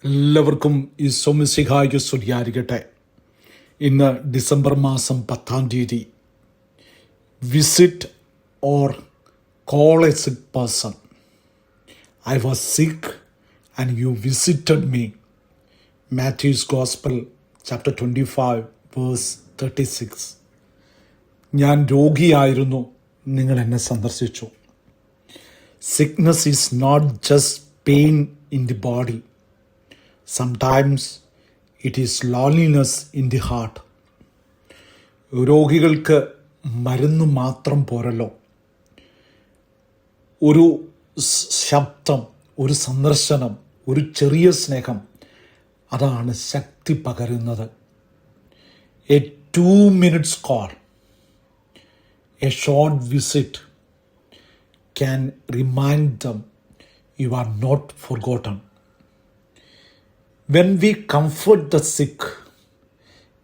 എല്ലാവർക്കും ഈശോ മിശിഹായ്ക്ക് സ്തുതിയായിരിക്കട്ടെ. ഇന്ന് ഡിസംബർ മാസം 10 visit or call a sick person. I was sick and you visited me. Matthew's gospel chapter 25 verse 36. ഞാൻ രോഗിയായിരുന്നു, നിങ്ങൾ എന്നെ സന്ദർശിച്ചു. Sickness is not just pain in the body. Sometimes it is loneliness in the heart. രോഗികൾക്ക് മരുന്ന് മാത്രം പോരല്ലോ, ഒരു ശബ്ദം, ഒരു സന്ദർശനം, ഒരു ചെറിയ സ്നേഹം, അതാണ് ശക്തി പകരുന്നത്. A 2 minutes call, a short visit can remind them you are not forgotten. When we comfort the sick,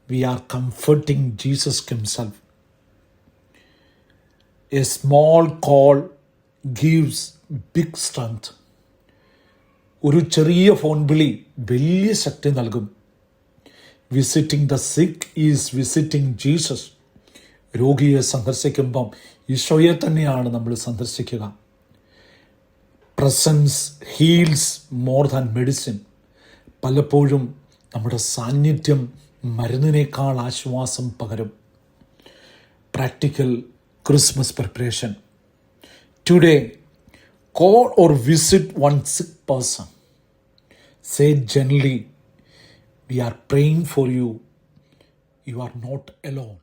we are comforting Jesus himself. A small call gives big strength. ഒരു ചെറിയ ഫോൺ വിളി വലിയ ശക്തി നൽകും. Visiting the sick is visiting Jesus. രോഗിയെ സന്ദർശിക്കുമ്പം ഈശോയെ തന്നെയാണ് നമ്മൾ സന്ദർശിക്കുക. Presence heals more than medicine. പലപ്പോഴും നമ്മുടെ സാന്നിധ്യം മരുന്നിനേക്കാൾ ആശ്വാസം പകരും. Practical Christmas preparation. Today call or visit one sick person. Say gently, we are praying for you. You are not alone.